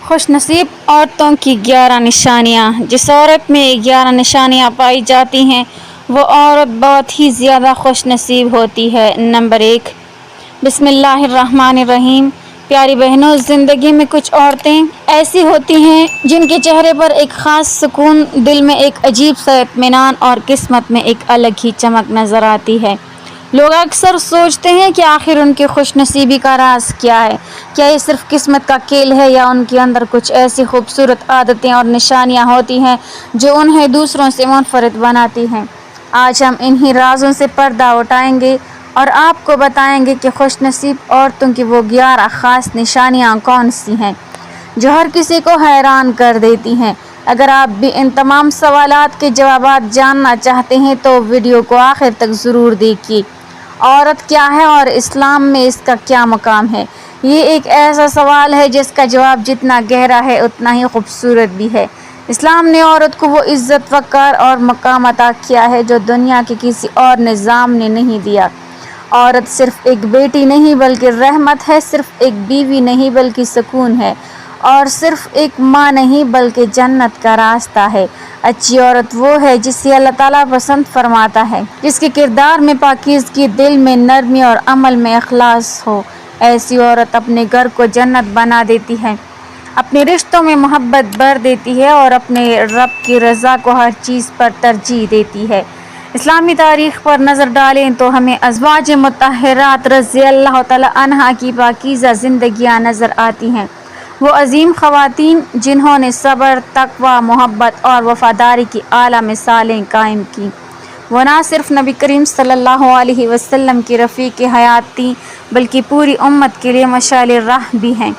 خوش نصیب عورتوں کی 11 نشانیاں۔ جس عورت میں 11 نشانیاں پائی جاتی ہیں وہ عورت بہت ہی زیادہ خوش نصیب ہوتی ہے۔ نمبر 1، بسم اللہ الرحمن الرحیم۔ پیاری بہنوں، زندگی میں کچھ عورتیں ایسی ہوتی ہیں جن کے چہرے پر ایک خاص سکون، دل میں ایک عجیب سا اطمینان اور قسمت میں ایک الگ ہی چمک نظر آتی ہے۔ لوگ اکثر سوچتے ہیں کہ آخر ان کی خوش نصیبی کا راز کیا ہے؟ کیا یہ صرف قسمت کا کھیل ہے یا ان کے اندر کچھ ایسی خوبصورت عادتیں اور نشانیاں ہوتی ہیں جو انہیں دوسروں سے منفرد بناتی ہیں؟ آج ہم انہی رازوں سے پردہ اٹھائیں گے اور آپ کو بتائیں گے کہ خوش نصیب عورتوں کی وہ 11 خاص نشانیاں کون سی ہیں جو ہر کسی کو حیران کر دیتی ہیں۔ اگر آپ بھی ان تمام سوالات کے جوابات جاننا چاہتے ہیں تو ویڈیو کو آخر تک ضرور دیکھیے۔ عورت کیا ہے اور اسلام میں اس کا کیا مقام ہے؟ یہ ایک ایسا سوال ہے جس کا جواب جتنا گہرا ہے اتنا ہی خوبصورت بھی ہے۔ اسلام نے عورت کو وہ عزت، وقار اور مقام عطا کیا ہے جو دنیا کے کسی اور نظام نے نہیں دیا۔ عورت صرف ایک بیٹی نہیں بلکہ رحمت ہے، صرف ایک بیوی نہیں بلکہ سکون ہے، اور صرف ایک ماں نہیں بلکہ جنت کا راستہ ہے۔ اچھی عورت وہ ہے جسے اللہ تعالیٰ پسند فرماتا ہے، جس کے کردار میں پاکیزگی، دل میں نرمی اور عمل میں اخلاص ہو۔ ایسی عورت اپنے گھر کو جنت بنا دیتی ہے، اپنے رشتوں میں محبت بھر دیتی ہے اور اپنے رب کی رضا کو ہر چیز پر ترجیح دیتی ہے۔ اسلامی تاریخ پر نظر ڈالیں تو ہمیں ازواج مطہرات رضی اللہ تعالی عنہا کی پاکیزہ زندگیاں نظر آتی ہیں۔ وہ عظیم خواتین جنہوں نے صبر، تقوی، محبت اور وفاداری کی اعلیٰ مثالیں قائم کیں۔ وہ نہ صرف نبی کریم صلی اللہ علیہ وسلم کی رفیق حیات تھیں بلکہ پوری امت کے لیے مشعل راہ بھی ہیں۔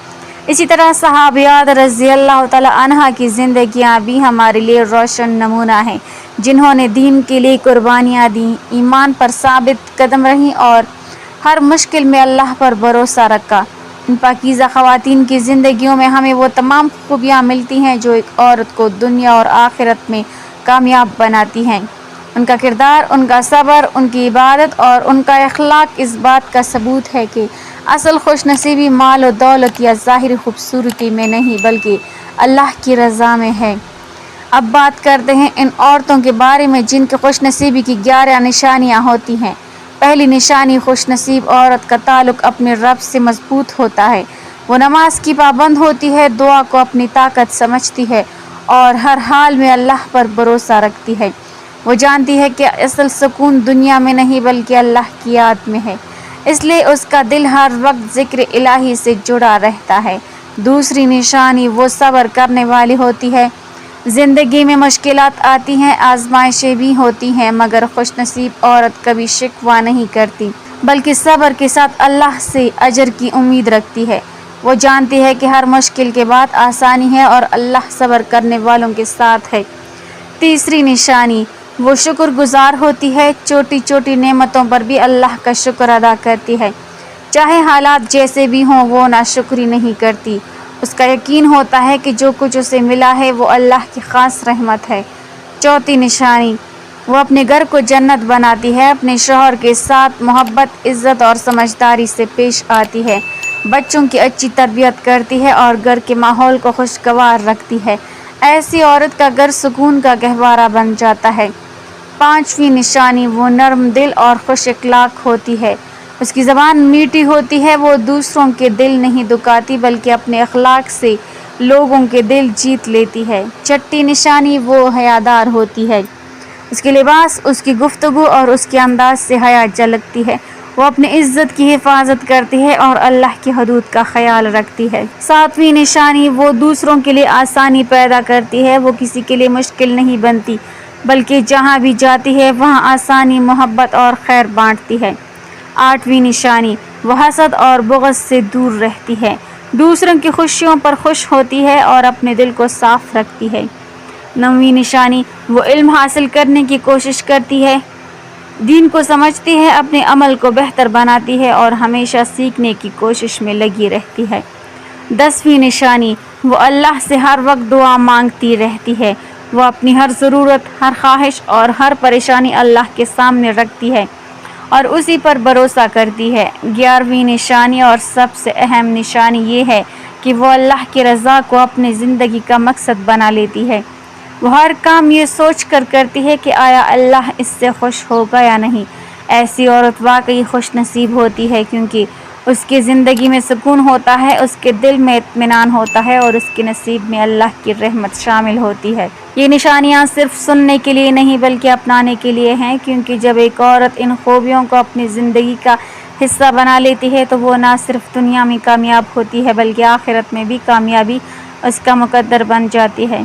اسی طرح صحابیات رضی اللہ تعالی عنہا کی زندگیاں بھی ہمارے لیے روشن نمونہ ہیں، جنہوں نے دین کے لیے قربانیاں دیں، ایمان پر ثابت قدم رہیں اور ہر مشکل میں اللہ پر بھروسہ رکھا۔ ان پاکیزہ خواتین کی زندگیوں میں ہمیں وہ تمام خوبیاں ملتی ہیں جو ایک عورت کو دنیا اور آخرت میں کامیاب بناتی ہیں۔ ان کا کردار، ان کا صبر، ان کی عبادت اور ان کا اخلاق اس بات کا ثبوت ہے کہ اصل خوش نصیبی مال و دولت یا ظاہری خوبصورتی میں نہیں بلکہ اللہ کی رضا میں ہے۔ اب بات کرتے ہیں ان عورتوں کے بارے میں جن کی خوش نصیبی کی 11 نشانیاں ہوتی ہیں۔ پہلی نشانی، خوش نصیب عورت کا تعلق اپنے رب سے مضبوط ہوتا ہے۔ وہ نماز کی پابند ہوتی ہے، دعا کو اپنی طاقت سمجھتی ہے اور ہر حال میں اللہ پر بھروسہ رکھتی ہے۔ وہ جانتی ہے کہ اصل سکون دنیا میں نہیں بلکہ اللہ کی یاد میں ہے، اس لیے اس کا دل ہر وقت ذکر الہی سے جڑا رہتا ہے۔ دوسری نشانی، وہ صبر کرنے والی ہوتی ہے۔ زندگی میں مشکلات آتی ہیں، آزمائشیں بھی ہوتی ہیں، مگر خوش نصیب عورت کبھی شکوہ نہیں کرتی بلکہ صبر کے ساتھ اللہ سے اجر کی امید رکھتی ہے۔ وہ جانتی ہے کہ ہر مشکل کے بعد آسانی ہے اور اللہ صبر کرنے والوں کے ساتھ ہے۔ تیسری نشانی، وہ شکر گزار ہوتی ہے، چھوٹی چھوٹی نعمتوں پر بھی اللہ کا شکر ادا کرتی ہے۔ چاہے حالات جیسے بھی ہوں وہ ناشکری نہیں کرتی، اس کا یقین ہوتا ہے کہ جو کچھ اسے ملا ہے وہ اللہ کی خاص رحمت ہے۔ چوتھی نشانی، وہ اپنے گھر کو جنت بناتی ہے، اپنے شوہر کے ساتھ محبت، عزت اور سمجھداری سے پیش آتی ہے، بچوں کی اچھی تربیت کرتی ہے اور گھر کے ماحول کو خوشگوار رکھتی ہے۔ ایسی عورت کا گھر سکون کا گہوارہ بن جاتا ہے۔ پانچویں نشانی، وہ نرم دل اور خوش اخلاق ہوتی ہے، اس کی زبان میٹھی ہوتی ہے، وہ دوسروں کے دل نہیں دکھاتی بلکہ اپنے اخلاق سے لوگوں کے دل جیت لیتی ہے۔ چھٹی نشانی، وہ حیادار ہوتی ہے، اس کے لباس، اس کی گفتگو اور اس کے انداز سے حیا جھلکتی ہے، وہ اپنی عزت کی حفاظت کرتی ہے اور اللہ کی حدود کا خیال رکھتی ہے۔ ساتویں نشانی، وہ دوسروں کے لیے آسانی پیدا کرتی ہے، وہ کسی کے لیے مشکل نہیں بنتی بلکہ جہاں بھی جاتی ہے وہاں آسانی، محبت اور خیر بانٹتی ہے۔ آٹھویں نشانی، وہ حسد اور بغض سے دور رہتی ہے، دوسروں کی خوشیوں پر خوش ہوتی ہے اور اپنے دل کو صاف رکھتی ہے۔ نویں نشانی، وہ علم حاصل کرنے کی کوشش کرتی ہے، دین کو سمجھتی ہے، اپنے عمل کو بہتر بناتی ہے اور ہمیشہ سیکھنے کی کوشش میں لگی رہتی ہے۔ 10ویں نشانی، وہ اللہ سے ہر وقت دعا مانگتی رہتی ہے، وہ اپنی ہر ضرورت، ہر خواہش اور ہر پریشانی اللہ کے سامنے رکھتی ہے اور اسی پر بھروسہ کرتی ہے۔ 11ویں نشانی اور سب سے اہم نشانی یہ ہے کہ وہ اللہ کی رضا کو اپنی زندگی کا مقصد بنا لیتی ہے۔ وہ ہر کام یہ سوچ کر کرتی ہے کہ آیا اللہ اس سے خوش ہوگا یا نہیں۔ ایسی عورت واقعی خوش نصیب ہوتی ہے، کیونکہ اس کی زندگی میں سکون ہوتا ہے، اس کے دل میں اطمینان ہوتا ہے اور اس کے نصیب میں اللہ کی رحمت شامل ہوتی ہے۔ یہ نشانیاں صرف سننے کے لیے نہیں بلکہ اپنانے کے لیے ہیں، کیونکہ جب ایک عورت ان خوبیوں کو اپنی زندگی کا حصہ بنا لیتی ہے تو وہ نہ صرف دنیا میں کامیاب ہوتی ہے بلکہ آخرت میں بھی کامیابی اس کا مقدر بن جاتی ہے۔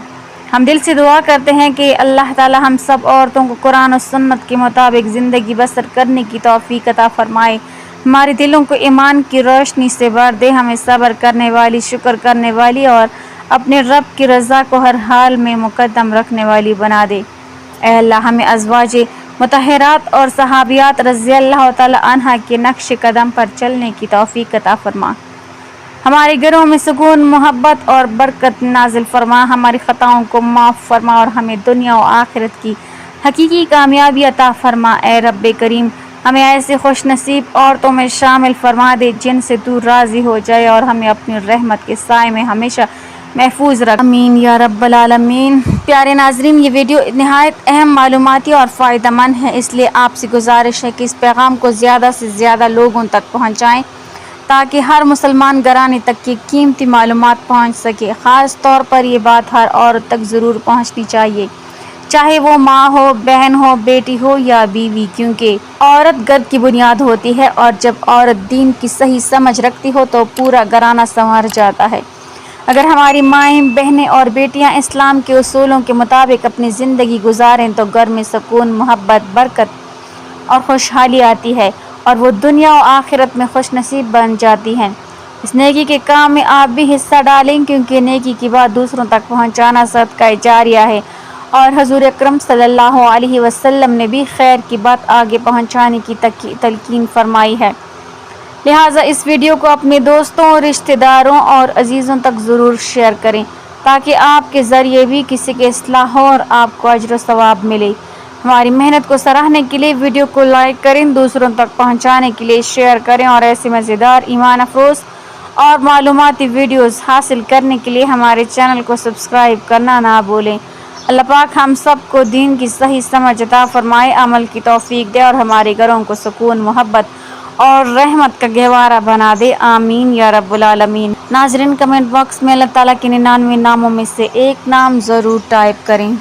ہم دل سے دعا کرتے ہیں کہ اللہ تعالی ہم سب عورتوں کو قرآن و سنت کے مطابق زندگی بسر کرنے کی توفیق عطا فرمائے، ہمارے دلوں کو ایمان کی روشنی سے بھر دے، ہمیں صبر کرنے والی، شکر کرنے والی اور اپنے رب کی رضا کو ہر حال میں مقدم رکھنے والی بنا دے۔ اے اللہ ہمیں ازواج مطہرات اور صحابیات رضی اللہ تعالی عنہ کے نقش قدم پر چلنے کی توفیق عطا فرما، ہمارے گھروں میں سکون، محبت اور برکت نازل فرما، ہماری خطاؤں کو معاف فرما اور ہمیں دنیا و آخرت کی حقیقی کامیابی عطا فرما۔ اے رب کریم ہمیں ایسے خوش نصیب عورتوں میں شامل فرما دے جن سے تو راضی ہو جائے اور ہمیں اپنی رحمت کے سائے میں ہمیشہ محفوظ رکھ، آمین یا رب العالمین۔ پیارے ناظرین، یہ ویڈیو نہایت اہم، معلوماتی اور فائدہ مند ہے، اس لیے آپ سے گزارش ہے کہ اس پیغام کو زیادہ سے زیادہ لوگوں تک پہنچائیں تاکہ ہر مسلمان گھرانے تک یہ قیمتی معلومات پہنچ سکے۔ خاص طور پر یہ بات ہر عورت تک ضرور پہنچنی چاہیے، چاہے وہ ماں ہو، بہن ہو، بیٹی ہو یا بیوی، کیونکہ عورت گھر کی بنیاد ہوتی ہے اور جب عورت دین کی صحیح سمجھ رکھتی ہو تو پورا گھرانہ سنور جاتا ہے۔ اگر ہماری مائیں، بہنیں اور بیٹیاں اسلام کے اصولوں کے مطابق اپنی زندگی گزاریں تو گھر میں سکون، محبت، برکت اور خوشحالی آتی ہے اور وہ دنیا و آخرت میں خوش نصیب بن جاتی ہیں۔ اس نیکی کے کام میں آپ بھی حصہ ڈالیں، کیونکہ نیکی کی بات دوسروں تک پہنچانا صدقہ جاریہ ہے اور حضور اکرم صلی اللہ علیہ وسلم نے بھی خیر کی بات آگے پہنچانے کی تلقین فرمائی ہے۔ لہٰذا اس ویڈیو کو اپنے دوستوں، رشتہ داروں اور عزیزوں تک ضرور شیئر کریں تاکہ آپ کے ذریعے بھی کسی کی اصلاح ہو اور آپ کو اجر و ثواب ملے۔ ہماری محنت کو سراہنے کے لیے ویڈیو کو لائک کریں، دوسروں تک پہنچانے کے لیے شیئر کریں اور ایسے مزیدار، ایمان افروز اور معلوماتی ویڈیوز حاصل کرنے کے لیے ہمارے چینل کو سبسکرائب کرنا نہ بھولیں۔ اللہ پاک ہم سب کو دین کی صحیح سمجھ عطا فرمائے، عمل کی توفیق دے اور ہمارے گھروں کو سکون، محبت اور رحمت کا گہوارہ بنا دے، آمین یا رب العالمین۔ ناظرین، کمنٹ باکس میں اللہ تعالیٰ کے 99 ناموں میں سے ایک نام ضرور ٹائپ کریں۔